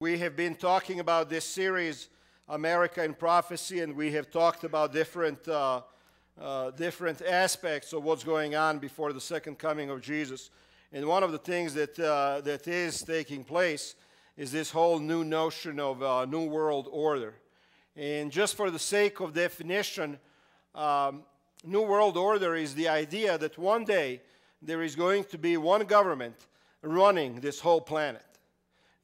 We have been talking about this series, America in Prophecy, and we have talked about different aspects of what's going on before the second coming of Jesus. And one of the things that is taking place is this whole new notion of New World Order. And just for the sake of definition, New World Order is the idea that one day there is going to be one government running this whole planet.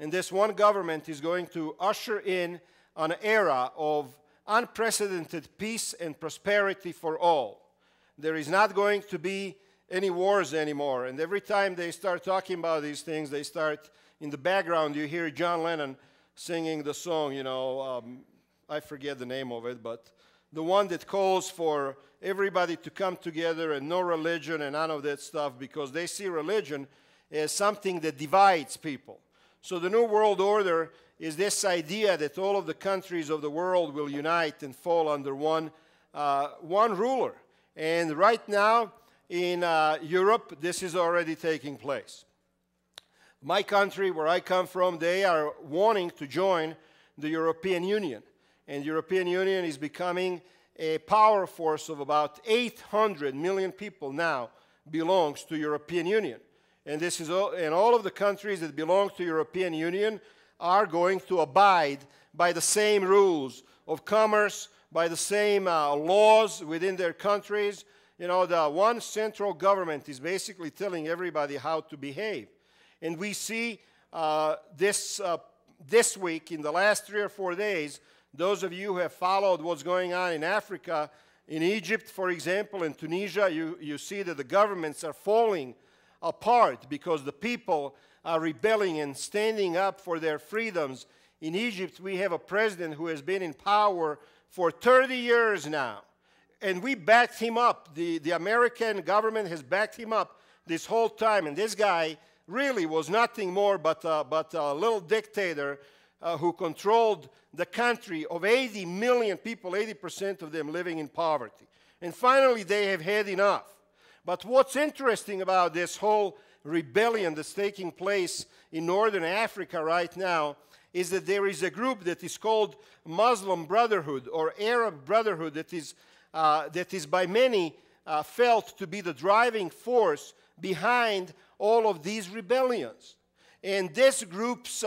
And this one government is going to usher in an era of unprecedented peace and prosperity for all. There is not going to be any wars anymore. And every time they start talking about these things, they start, in the background, you hear John Lennon singing the song, I forget the name of it, but the one that calls for everybody to come together and no religion and none of that stuff, because they see religion as something that divides people. So the New World Order is this idea that all of the countries of the world will unite and fall under one ruler. And right now in Europe, this is already taking place. My country, where I come from, they are wanting to join the European Union. And the European Union is becoming a power force of about 800 million people now belongs to European Union. And this is all of the countries that belong to European Union are going to abide by the same rules of commerce, by the same laws within their countries. The one central government is basically telling everybody how to behave. And we see this week, in the last 3 or 4 days, those of you who have followed what's going on in Africa, in Egypt, for example, in Tunisia, you see that the governments are falling apart because the people are rebelling and standing up for their freedoms. In Egypt, we have a president who has been in power for 30 years now, and we backed him up. The American government has backed him up this whole time, and this guy really was nothing more but a little dictator who controlled the country of 80 million people, 80% of them living in poverty. And finally, they have had enough. But what's interesting about this whole rebellion that's taking place in northern Africa right now is that there is a group that is called Muslim Brotherhood or Arab Brotherhood that is by many felt to be the driving force behind all of these rebellions. And this group's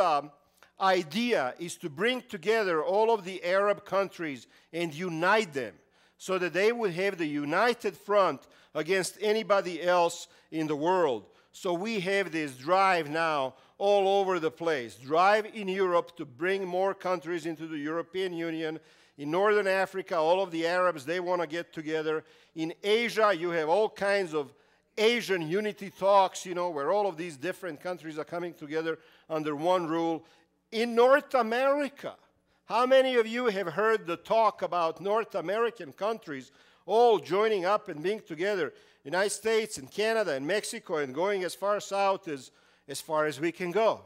idea is to bring together all of the Arab countries and unite them so that they would have the united front against anybody else in the world. So we have this drive now all over the place. Drive in Europe to bring more countries into the European Union. In Northern Africa, all of the Arabs, they want to get together. In Asia, you have all kinds of Asian unity talks, where all of these different countries are coming together under one rule. In North America, how many of you have heard the talk about North American countries all joining up and being together? United States and Canada and Mexico and going as far south as far as we can go,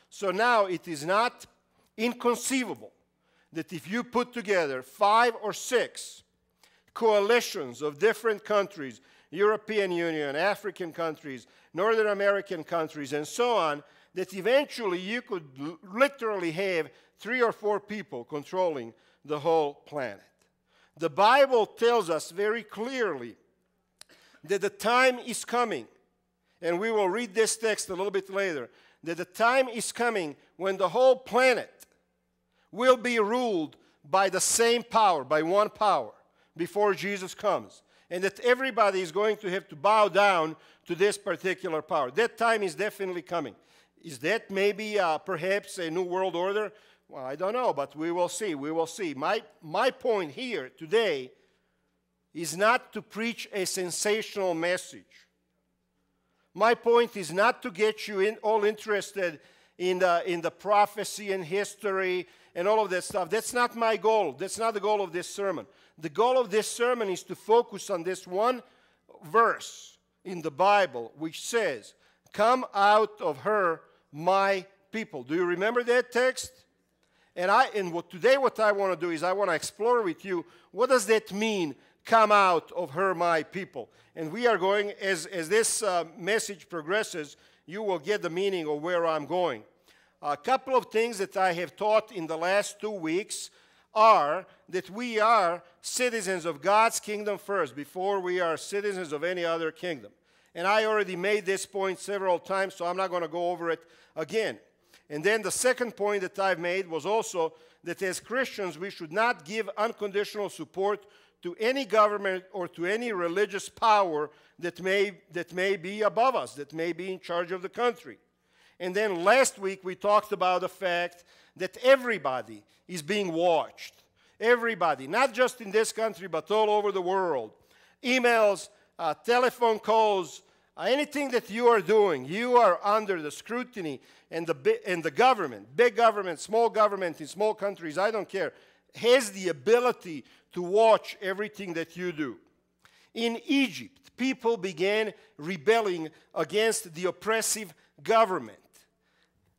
So now it is not inconceivable that if you put together 5 or 6 coalitions of different countries, European Union, African countries, Northern American countries, and so on, that eventually you could literally have 3 or 4 people controlling the whole planet. The Bible tells us very clearly that the time is coming, and we will read this text a little bit later, that the time is coming when the whole planet will be ruled by the same power, by one power, before Jesus comes, and that everybody is going to have to bow down to this particular power. That time is definitely coming. Is that maybe perhaps a new world order? Well, I don't know, but we will see. We will see. My point here today is not to preach a sensational message. My point is not to get you all interested in the prophecy and history and all of that stuff. That's not my goal. That's not the goal of this sermon. The goal of this sermon is to focus on this one verse in the Bible which says, "Come out of her, my people." Do you remember that text? Today what I want to do is I want to explore with you, what does that mean, come out of her, my people? And we are going, as this message progresses, you will get the meaning of where I'm going. a couple of things that I have taught in the last 2 weeks are that we are citizens of God's kingdom first before we are citizens of any other kingdom. And I already made this point several times, so I'm not going to go over it again. And then the second point that I've made was also that as Christians, we should not give unconditional support to any government or to any religious power that may be above us, that may be in charge of the country. And then last week, we talked about the fact that everybody is being watched. Everybody, not just in this country, but all over the world. Emails, telephone calls, anything that you are doing, you are under the scrutiny, and the government, big government, small government in small countries, I don't care, has the ability to watch everything that you do. In Egypt, people began rebelling against the oppressive government.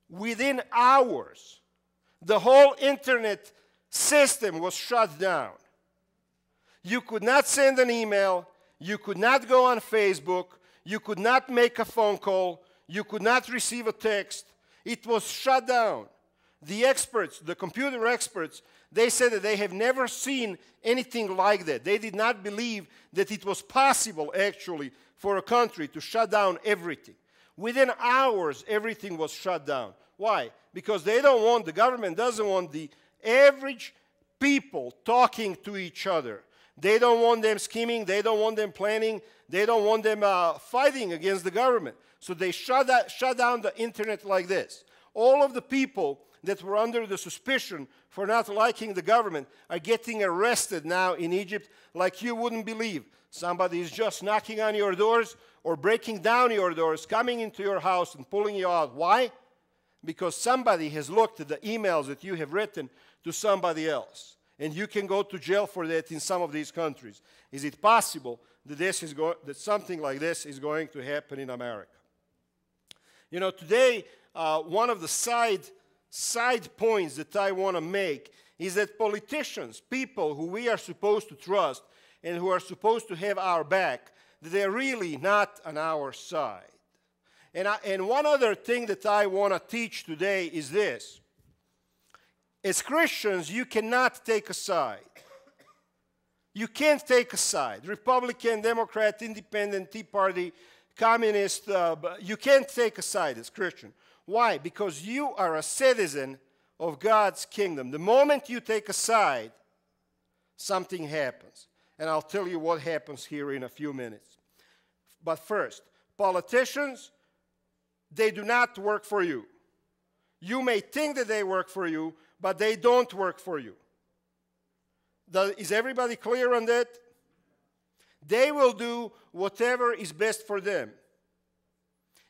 Within hours, the whole internet system was shut down. You could not send an email, you could not go on Facebook, you could not make a phone call, you could not receive a text. It was shut down. The experts, the computer experts, they said that they have never seen anything like that. They did not believe that it was possible, actually, for a country to shut down everything. Within hours, everything was shut down. Why? Because the government doesn't want the average people talking to each other. They don't want them scheming, they don't want them planning, they don't want them fighting against the government. So they shut down the internet like this. All of the people that were under the suspicion for not liking the government are getting arrested now in Egypt like you wouldn't believe. Somebody is just knocking on your doors or breaking down your doors, coming into your house and pulling you out. Why? Because somebody has looked at the emails that you have written to somebody else. And you can go to jail for that in some of these countries. Is it possible that, that something like this is going to happen in America? You know, today, one of the side points that I want to make is that politicians, people who we are supposed to trust and who are supposed to have our back, they're really not on our side. And one other thing that I want to teach today is this. As Christians, you cannot take a side. You can't take a side. Republican, Democrat, Independent, Tea Party, Communist, you can't take a side as Christian. Why? Because you are a citizen of God's kingdom. The moment you take a side, something happens. And I'll tell you what happens here in a few minutes. But first, politicians, they do not work for you. You may think that they work for you, but they don't work for you. Is everybody clear on that? They will do whatever is best for them.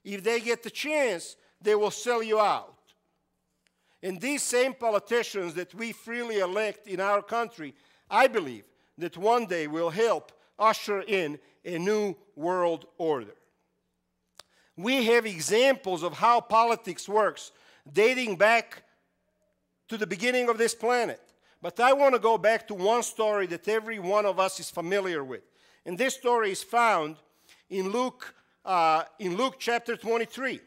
If they get the chance, they will sell you out. And these same politicians that we freely elect in our country, I believe that one day will help usher in a new world order. We have examples of how politics works dating back to the beginning of this planet. But I want to go back to one story that every one of us is familiar with. And this story is found in Luke chapter 23.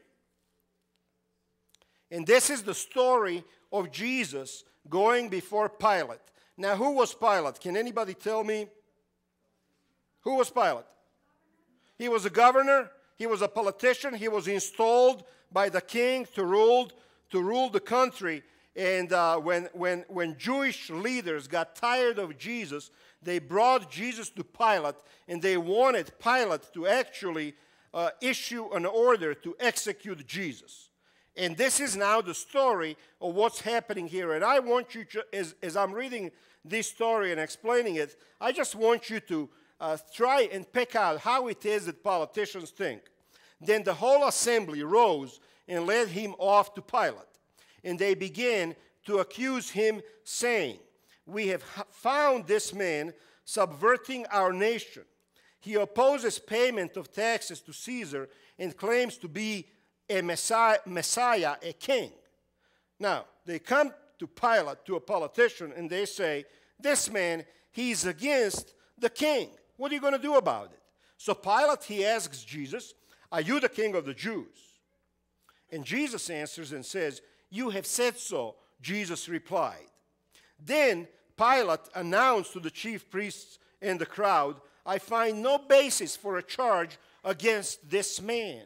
And this is the story of Jesus going before Pilate. Now, who was Pilate? Can anybody tell me? Who was Pilate? He was a governor. He was a politician. He was installed by the king to rule the country. And when Jewish leaders got tired of Jesus, they brought Jesus to Pilate, and they wanted Pilate to actually issue an order to execute Jesus. And this is now the story of what's happening here. And I want you to, as I'm reading this story and explaining it, I just want you to try and pick out how it is that politicians think. Then the whole assembly rose and led him off to Pilate. And they began to accuse him, saying, "We have found this man subverting our nation. He opposes payment of taxes to Caesar and claims to be a Messiah, a king." Now, they come to Pilate, to a politician, and they say, "This man, he's against the king. What are you going to do about it?" So Pilate, he asks Jesus, "Are you the king of the Jews?" And Jesus answers and says, "You have said so," Jesus replied. Then Pilate announced to the chief priests and the crowd, "I find no basis for a charge against this man."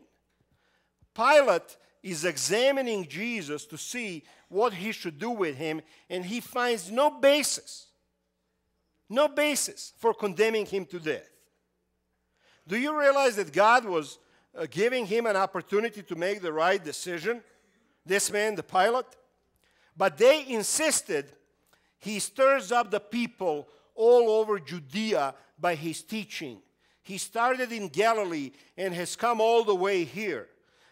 Pilate is examining Jesus to see what he should do with him, and he finds no basis for condemning him to death. Do you realize that God was giving him an opportunity to make the right decision? This man, the Pilate? But they insisted he stirs up the people all over Judea by his teaching. He started in Galilee and has come all the way here.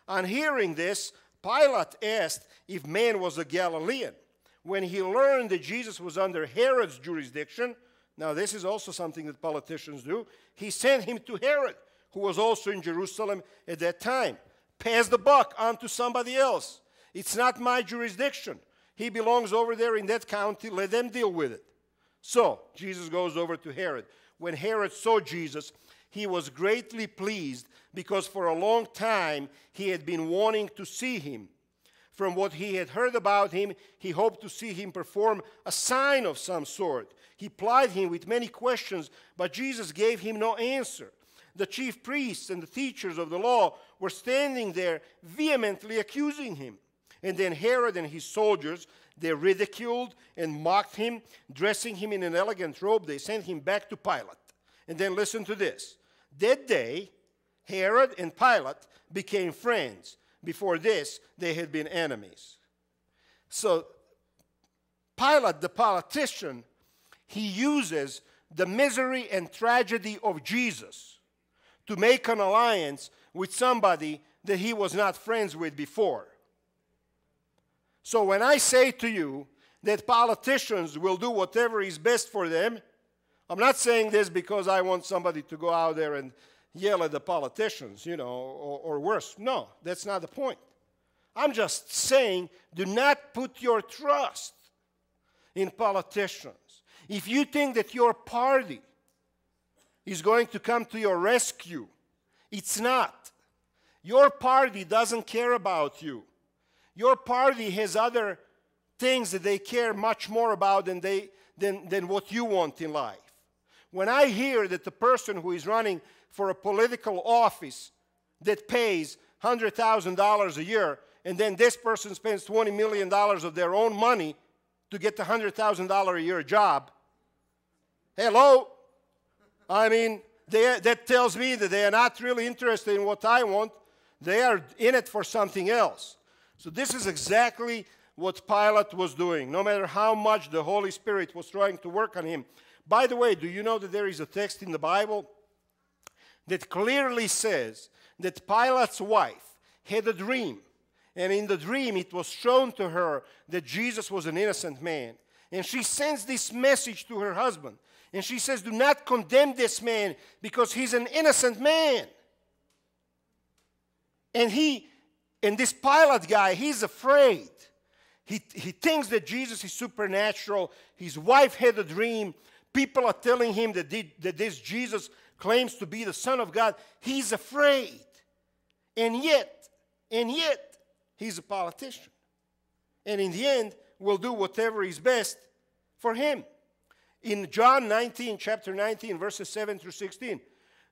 On hearing this, Pilate asked if man was a Galilean. When he learned that Jesus was under Herod's jurisdiction, now this is also something that politicians do, he sent him to Herod, who was also in Jerusalem at that time. Pass the buck on to somebody else. It's not my jurisdiction. He belongs over there in that county. Let them deal with it. So Jesus goes over to Herod. When Herod saw Jesus, he was greatly pleased because for a long time he had been wanting to see him. From what he had heard about him, he hoped to see him perform a sign of some sort. He plied him with many questions, but Jesus gave him no answer. The chief priests and the teachers of the law were standing there vehemently accusing him. And then Herod and his soldiers, they ridiculed and mocked him, dressing him in an elegant robe. They sent him back to Pilate. And then listen to this. That day, Herod and Pilate became friends. Before this, they had been enemies. So Pilate, the politician, he uses the misery and tragedy of Jesus to make an alliance with somebody that he was not friends with before. So when I say to you that politicians will do whatever is best for them, I'm not saying this because I want somebody to go out there and yell at the politicians, or worse. No, that's not the point. I'm just saying, do not put your trust in politicians. If you think that your party is going to come to your rescue, it's not. Your party doesn't care about you. Your party has other things that they care much more about than what you want in life. When I hear that the person who is running for a political office that pays $100,000 a year, and then this person spends $20 million of their own money to get the $100,000 a year job, hello? I mean, that tells me that they are not really interested in what I want. They are in it for something else. So this is exactly what Pilate was doing, no matter how much the Holy Spirit was trying to work on him. By the way, do you know that there is a text in the Bible that clearly says that Pilate's wife had a dream, and in the dream it was shown to her that Jesus was an innocent man. And she sends this message to her husband, and she says, do not condemn this man because he's an innocent man. And this Pilate guy, he's afraid. He thinks that Jesus is supernatural. His wife had a dream. People are telling him that this Jesus claims to be the Son of God. He's afraid. And yet, he's a politician. And in the end, will do whatever is best for him. In John 19, chapter 19, verses 7 through 16,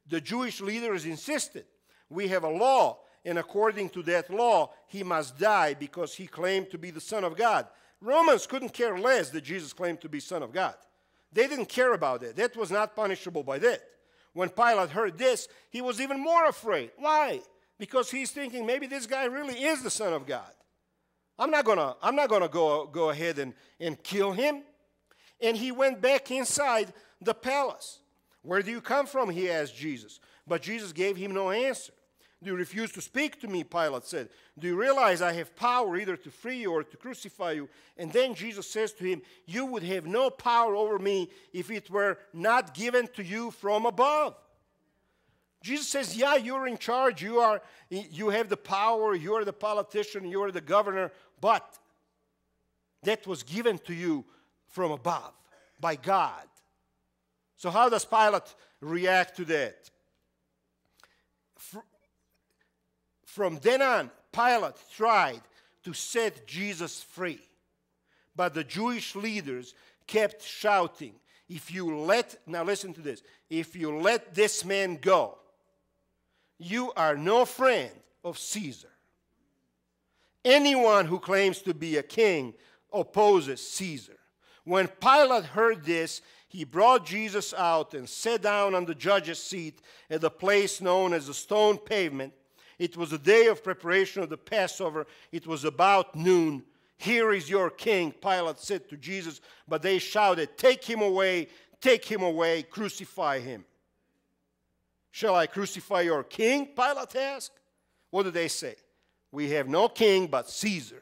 the Jewish leaders insisted, we have a law, and according to that law, he must die because he claimed to be the Son of God. Romans couldn't care less that Jesus claimed to be Son of God. They didn't care about that. That was not punishable by that. When Pilate heard this, he was even more afraid. Why? Because he's thinking, maybe this guy really is the Son of God. I'm not gonna go ahead and kill him. And he went back inside the palace. Where do you come from? He asked Jesus. But Jesus gave him no answer. Do you refuse to speak to me? Pilate said. Do you realize I have power either to free you or to crucify you? And then Jesus says to him, you would have no power over me if it were not given to you from above. Jesus says, yeah, you're in charge. You have the power. You are the politician. You are the governor. But that was given to you from above by God. So how does Pilate react to that? From then on, Pilate tried to set Jesus free. But the Jewish leaders kept shouting, now listen to this, if you let this man go, you are no friend of Caesar. Anyone who claims to be a king opposes Caesar. When Pilate heard this, he brought Jesus out and sat down on the judge's seat at the place known as the stone pavement. It was the day of preparation of the Passover. It was about noon. Here is your king, Pilate said to Jesus. But they shouted, take him away, crucify him. Shall I crucify your king? Pilate asked. What do they say? We have no king but Caesar.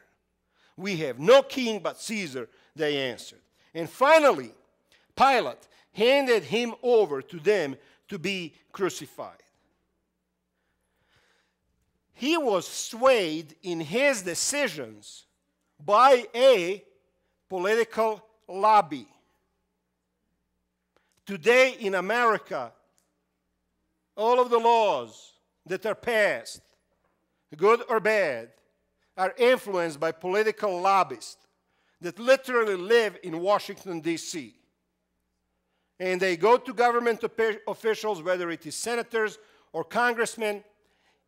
We have no king but Caesar, they answered. And finally, Pilate handed him over to them to be crucified. He was swayed in his decisions by a political lobby. Today in America, all of the laws that are passed, good or bad, are influenced by political lobbyists that literally live in Washington, D.C. And they go to government officials, whether it is senators or congressmen,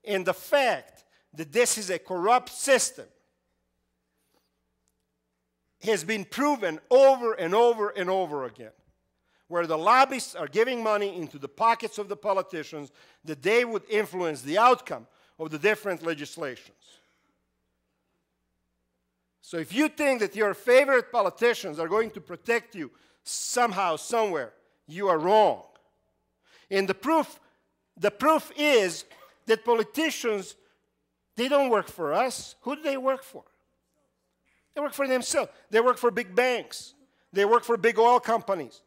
and the fact that this is a corrupt system has been proven over and over and over again, where the lobbyists are giving money into the pockets of the politicians that they would influence the outcome of the different legislations. So if you think that your favorite politicians are going to protect you somehow, somewhere, you are wrong. And the proof is that politicians, they don't work for us. Who do they work for? They work for themselves. They work for big banks. They work for big oil companies.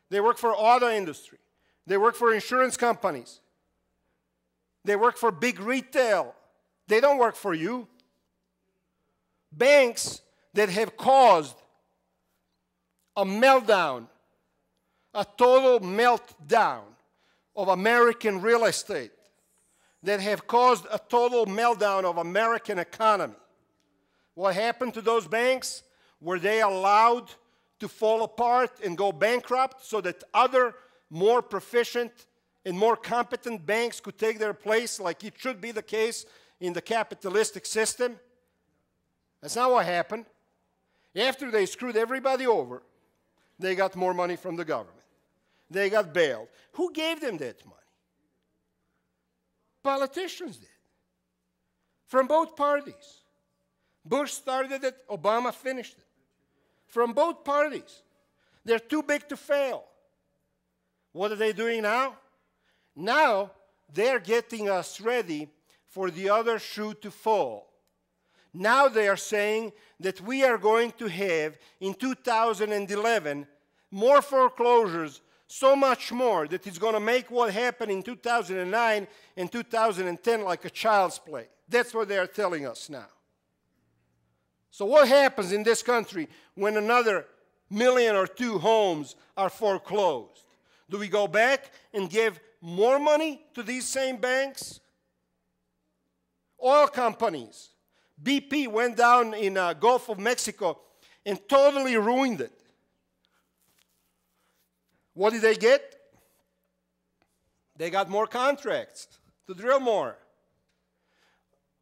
They work for auto industry. They work for insurance companies. They work for big retail. They don't work for you. Banks that have caused a meltdown, a total meltdown of American real estate, that have caused a total meltdown of American economy. What happened to those banks? Were they allowed to fall apart and go bankrupt so that other more proficient and more competent banks could take their place like it should be the case in the capitalistic system? That's not what happened. After they screwed everybody over, they got more money from the government. They got bailed. Who gave them that money? Politicians did. From both parties. Bush started it, Obama finished it. From both parties. They're too big to fail. What are they doing now? Now they're getting us ready for the other shoe to fall. Now they are saying that we are going to have, in 2011, more foreclosures, so much more, that it's going to make what happened in 2009 and 2010 like a child's play. That's what they are telling us now. So what happens in this country when another 1 million or 2 homes are foreclosed? Do we go back and give more money to these same banks? Oil companies. BP went down in the Gulf of Mexico and totally ruined it. What did they get? They got more contracts to drill more.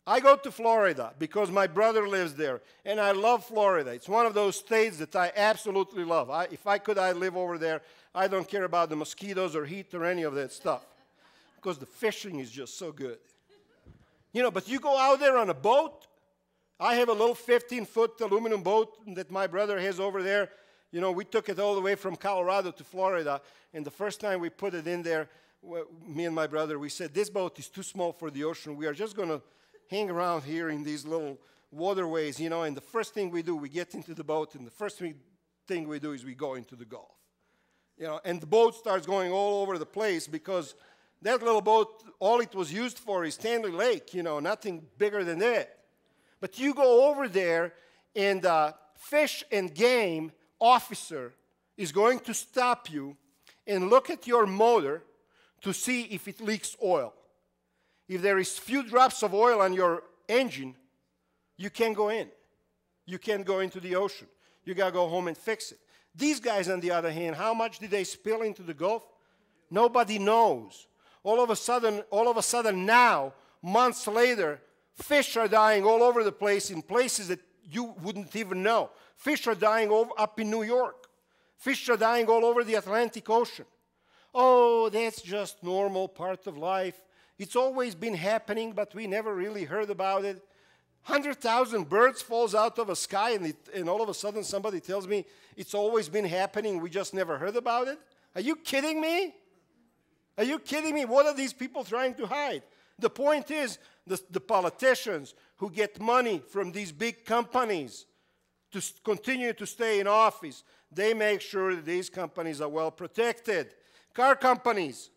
I go to Florida because my brother lives there, and I love Florida. It's one of those states that I absolutely love. If I could, I'd live over there. I don't care about the mosquitoes or heat or any of that stuff because the fishing is just so good. You know, but you go out there on a boat. I have a little 15-foot aluminum boat that my brother has over there. You know, we took it all the way from Colorado to Florida, and the first time we put it in there, me and my brother, we said, this boat is too small for the ocean. We are just going to hang around here in these little waterways, you know, and the first thing we do, we get into the boat, and the first thing we do is we go into the Gulf. You know, and the boat starts going all over the place because that little boat, all it was used for is Stanley Lake, you know, nothing bigger than that. But you go over there, and Fish and Game officer is going to stop you and look at your motor to see if it leaks oil. If there is few drops of oil on your engine, You can't go in. You can't go into the ocean. You got to go home and fix it. These guys, on the other hand, how much did they spill into the Gulf? Nobody knows. All of a sudden now, months later, fish are dying all over the place in places that you wouldn't even know. Fish are dying up in New York. Fish are dying all over the Atlantic Ocean. Oh, that's just normal part of life. It's always been happening, but we never really heard about it. 100,000 birds falls out of a sky, and all of a sudden somebody tells me it's always been happening, we just never heard about it? Are you kidding me? Are you kidding me? What are these people trying to hide? The point is, the politicians who get money from these big companies to continue to stay in office, they make sure that these companies are well protected. Car companies,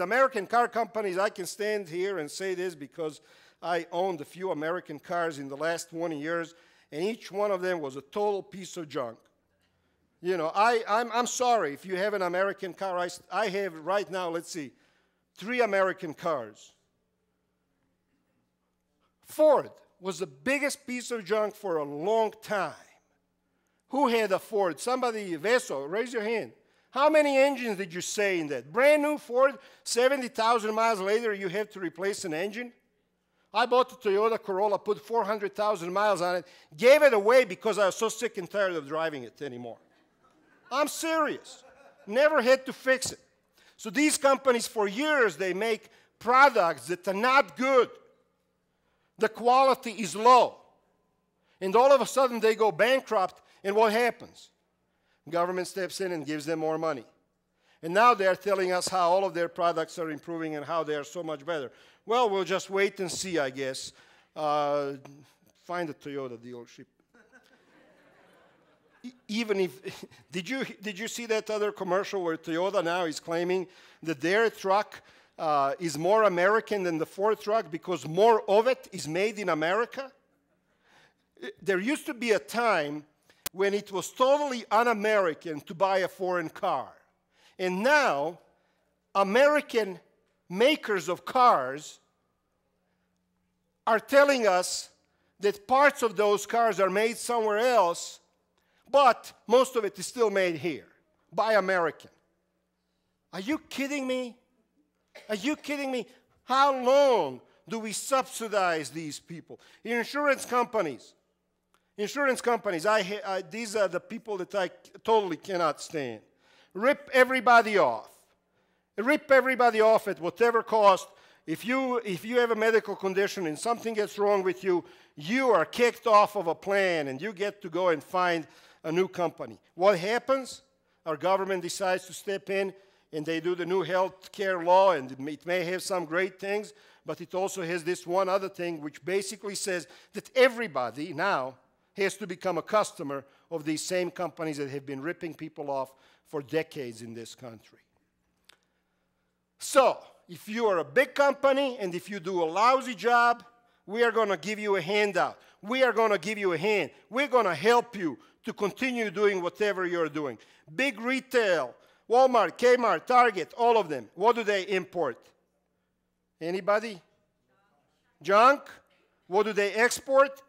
American car companies, I can stand here and say this because I owned a few American cars in the last 20 years, and each one of them was a total piece of junk. You know, I'm sorry if you have an American car. I have right now, let's see, 3 American cars. Ford was the biggest piece of junk for a long time. Who had a Ford? Somebody, Veso, raise your hand. How many engines did you say in that? Brand new Ford, 70,000 miles later, you have to replace an engine? I bought the Toyota Corolla, put 400,000 miles on it, gave it away because I was so sick and tired of driving it anymore. I'm serious. Never had to fix it. So these companies, for years, they make products that are not good. The quality is low. And all of a sudden, they go bankrupt, and what happens? Government steps in and gives them more money. And now they're telling us how all of their products are improving and how they are so much better. Well, we'll just wait and see, I guess. Find a Toyota dealership. Even if, did you see that other commercial where Toyota now is claiming that their truck is more American than the Ford truck because more of it is made in America? There used to be a time when it was totally un-American to buy a foreign car. And now, American makers of cars are telling us that parts of those cars are made somewhere else, but most of it is still made here by American. Are you kidding me? Are you kidding me? How long do we subsidize these people? Insurance companies. Insurance companies, these are the people that I totally cannot stand. Rip everybody off. Rip everybody off at whatever cost. If you have a medical condition and something gets wrong with you, you are kicked off of a plan and you get to go and find a new company. What happens? Our government decides to step in and they do the new health care law, and it may have some great things, but it also has this one other thing which basically says that everybody now has to become a customer of these same companies that have been ripping people off for decades in this country. So, if you are a big company and if you do a lousy job, we are going to give you a handout. We are going to give you a hand. We're going to help you to continue doing whatever you're doing. Big retail, Walmart, Kmart, Target, all of them. What do they import? Anybody? Junk? What do they export?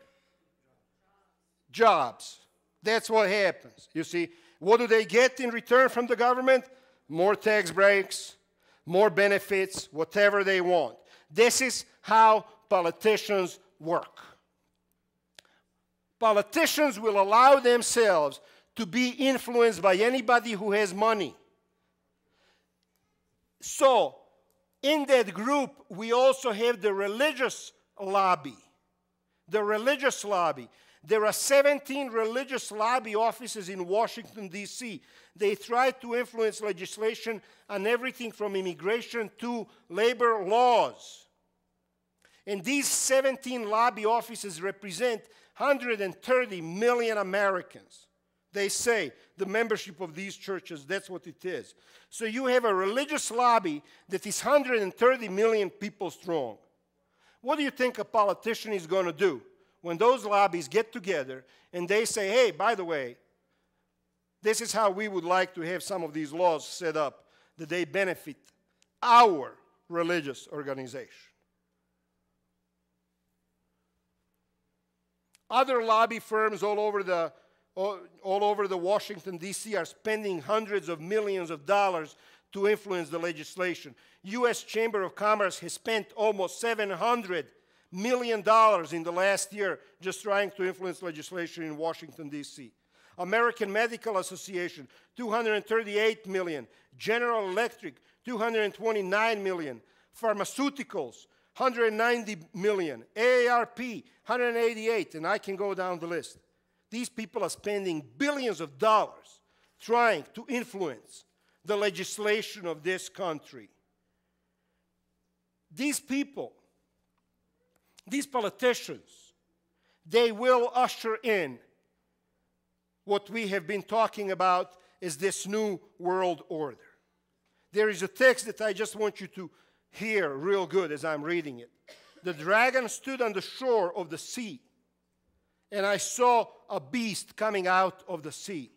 Jobs. That's what happens. You see, what do they get in return from the government? More tax breaks, more benefits, whatever they want. This is how politicians work. Politicians will allow themselves to be influenced by anybody who has money. So, in that group, we also have the religious lobby. The religious lobby. There are 17 religious lobby offices in Washington, D.C. They try to influence legislation on everything from immigration to labor laws. And these 17 lobby offices represent 130 million Americans. They say the membership of these churches, that's what it is. So you have a religious lobby that is 130 million people strong. What do you think a politician is going to do when those lobbies get together and they say, hey, by the way, this is how we would like to have some of these laws set up that they benefit our religious organization? Other lobby firms all over the Washington, D.C. are spending hundreds of millions of dollars to influence the legislation. U.S. Chamber of Commerce has spent almost $700 million in the last year just trying to influence legislation in Washington, D.C. American Medical Association, $238 million. General Electric, $229 million. Pharmaceuticals, $190 million. AARP, $188, and I can go down the list. These people are spending billions of dollars trying to influence the legislation of this country. These people, these politicians, they will usher in what we have been talking about is this new world order. There is a text that I just want you to hear real good as I'm reading it. The dragon stood on the shore of the sea, and I saw a beast coming out of the sea.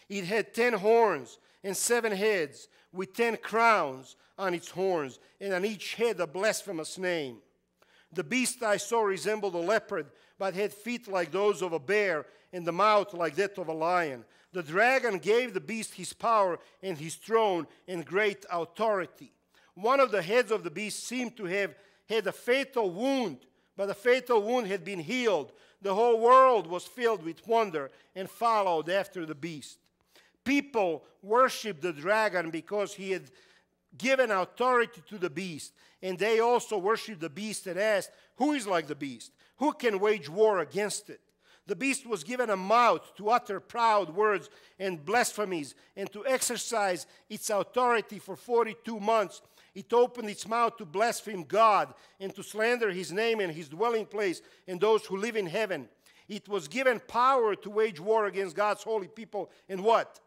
It had 10 horns and 7 heads, with 10 crowns on its horns, and on each head a blasphemous name. The beast I saw resembled a leopard, but had feet like those of a bear, and the mouth like that of a lion. The dragon gave the beast his power and his throne and great authority. One of the heads of the beast seemed to have had a fatal wound, but the fatal wound had been healed. The whole world was filled with wonder and followed after the beast. People worshipped the dragon because he had given authority to the beast, and they also worshipped the beast and asked, "Who is like the beast? Who can wage war against it?" The beast was given a mouth to utter proud words and blasphemies, and to exercise its authority for 42 months. It opened its mouth to blaspheme God and to slander his name and his dwelling place and those who live in heaven. It was given power to wage war against God's holy people and what?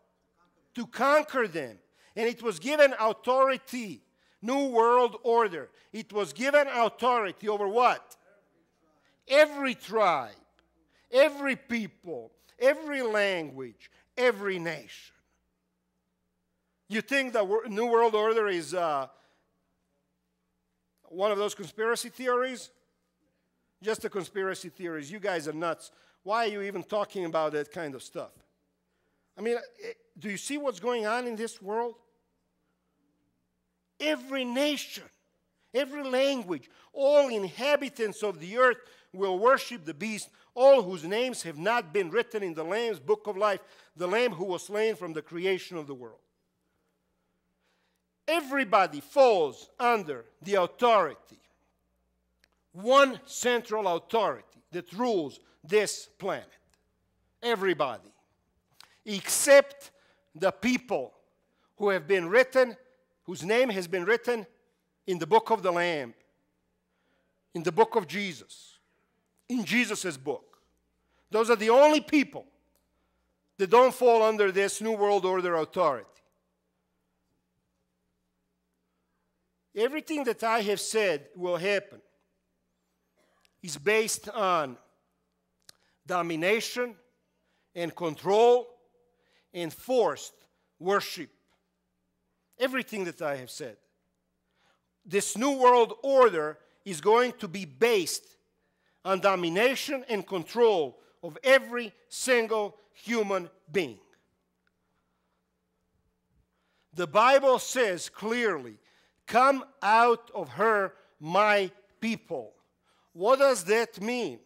To conquer them. And it was given authority, new world order. It was given authority over what? Every tribe, every people, every language, every nation. You think the New World Order is one of those conspiracy theories? Just a conspiracy theories. You guys are nuts. Why are you even talking about that kind of stuff? I mean, do you see what's going on in this world? Every nation, every language, all inhabitants of the earth will worship the beast, all whose names have not been written in the Lamb's book of life, the Lamb who was slain from the creation of the world. Everybody falls under the authority, one central authority that rules this planet. Everybody. Except the people who have been written, whose name has been written in the book of the Lamb, in the book of Jesus, in Jesus' book. Those are the only people that don't fall under this New World Order authority. Everything that I have said will happen is based on domination and control and forced worship. Everything that I have said. This New World Order is going to be based on domination and control of every single human being. The Bible says clearly, "Come out of her, my people." What does that mean?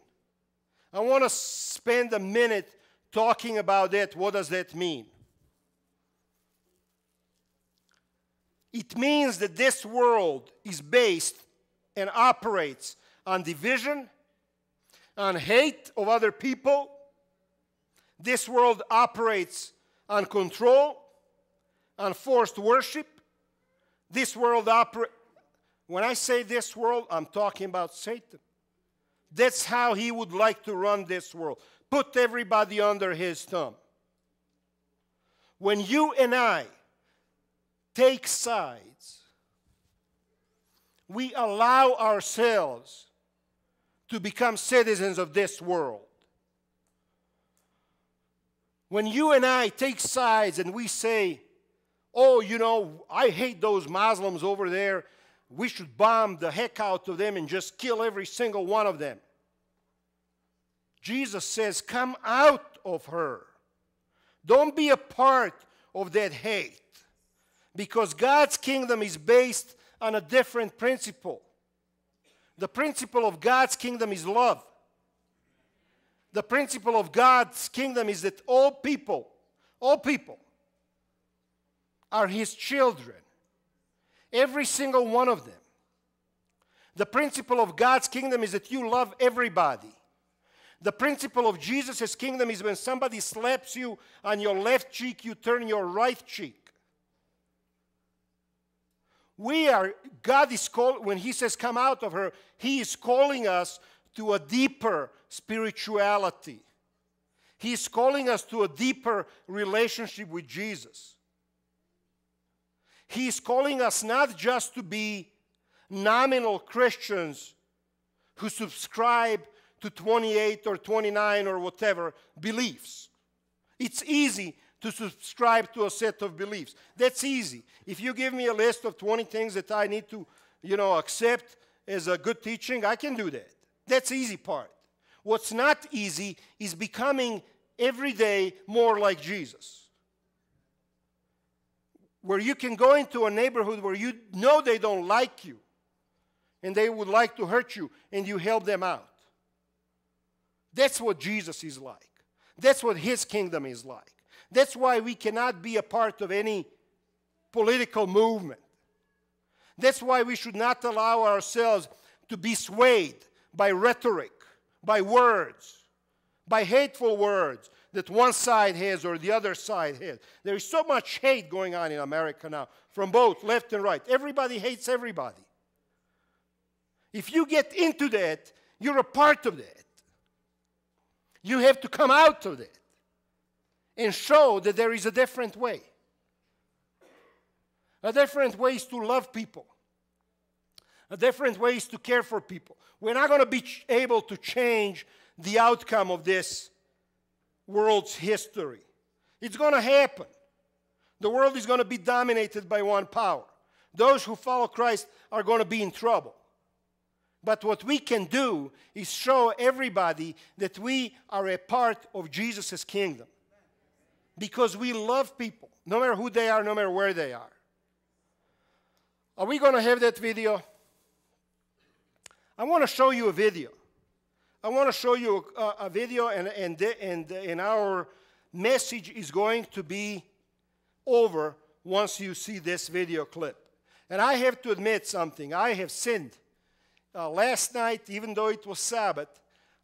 I want to spend a minute talking about that. What does that mean? It means that this world is based and operates on division, on hate of other people. This world operates on control, on forced worship. This world operates, when I say this world, I'm talking about Satan. That's how he would like to run this world. Put everybody under his thumb. When you and I take sides, we allow ourselves to become citizens of this world. When you and I take sides and we say, "Oh, you know, I hate those Muslims over there. We should bomb the heck out of them and just kill every single one of them." Jesus says, come out of her. Don't be a part of that hate. Because God's kingdom is based on a different principle. The principle of God's kingdom is love. The principle of God's kingdom is that all people are His children. Every single one of them. The principle of God's kingdom is that you love everybody. The principle of Jesus' kingdom is when somebody slaps you on your left cheek, you turn your right cheek. God is calling, when He says come out of her, He is calling us to a deeper spirituality. He is calling us to a deeper relationship with Jesus. He is calling us not just to be nominal Christians who subscribe to 28 or 29 or whatever beliefs. It's easy to subscribe to a set of beliefs. That's easy. If you give me a list of 20 things that I need to, accept as a good teaching, I can do that. That's the easy part. What's not easy is becoming every day more like Jesus. Where you can go into a neighborhood where you know they don't like you and they would like to hurt you, and you help them out. That's what Jesus is like. That's what His kingdom is like. That's why we cannot be a part of any political movement. That's why we should not allow ourselves to be swayed by rhetoric, by words, by hateful words that one side has or the other side has. There is so much hate going on in America now, from both left and right. Everybody hates everybody. If you get into that, you're a part of that. You have to come out of that and show that there is a different way. A different way is to love people. A different way is to care for people. We're not going to be able to change the outcome of this world's history. It's going to happen. The world is going to be dominated by one power. Those who follow Christ are going to be in trouble. But what we can do is show everybody that we are a part of Jesus' kingdom. Because we love people, no matter who they are, no matter where they are. Are we going to have that video? I want to show you a video. I want to show you a video, and our message is going to be over once you see this video clip. And I have to admit something. I have sinned. Last night, even though it was Sabbath,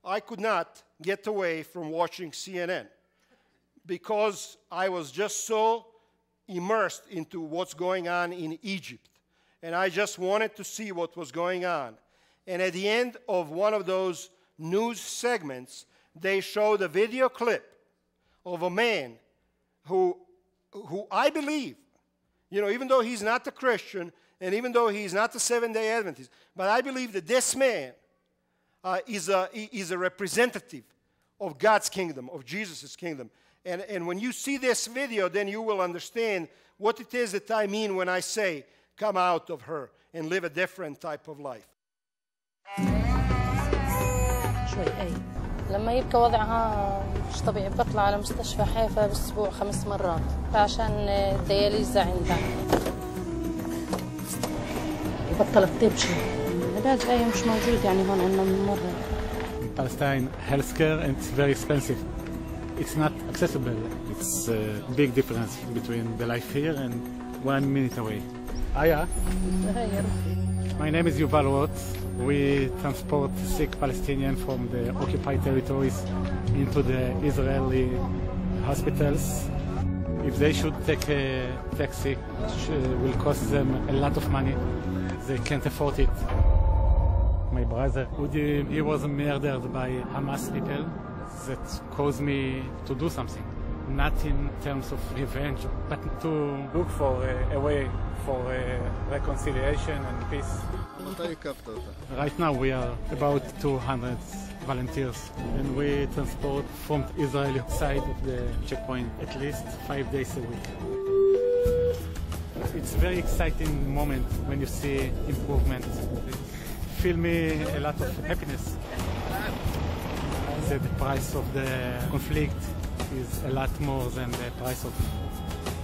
I could not get away from watching CNN because I was just so immersed into what's going on in Egypt. And I just wanted to see what was going on. And at the end of one of those news segments, they showed a video clip of a man who I believe, even though he's not a Christian, and even though he's not a Seventh-day Adventist, but I believe that this man is a representative of God's kingdom, of Jesus' kingdom. And when you see this video, then you will understand what it is that I mean when I say, come out of her and live a different type of life. لما يبقى وضعها مش طبيعي بطلع على مستشفى حيفا بالأسبوع 5 مرات عشان الدياليزا عندها. بطلت تمشي. العلاج أي مش موجود هون عندنا من مرة. Palestine healthcare, and it's very expensive. It's not accessible. It's a big difference between the life here and 1 minute away. Aya. My name is Yuval Roth. We transport sick Palestinians from the occupied territories into the Israeli hospitals. If they should take a taxi, it will cost them a lot of money. They can't afford it. My brother, Udi, he was murdered by Hamas people. That caused me to do something. Not in terms of revenge, but to look for a way for reconciliation and peace. Right now we are about 200 volunteers, and we transport from the Israeli side of the checkpoint at least 5 days a week. It's a very exciting moment when you see improvement. It fills me a lot of happiness. the price of the conflict is a lot more than the price of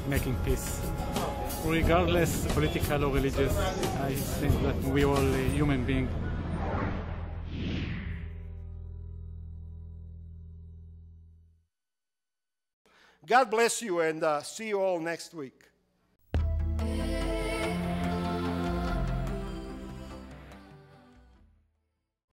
making peace. Regardless, political or religious, I think that we're all human beings. God bless you, and see you all next week.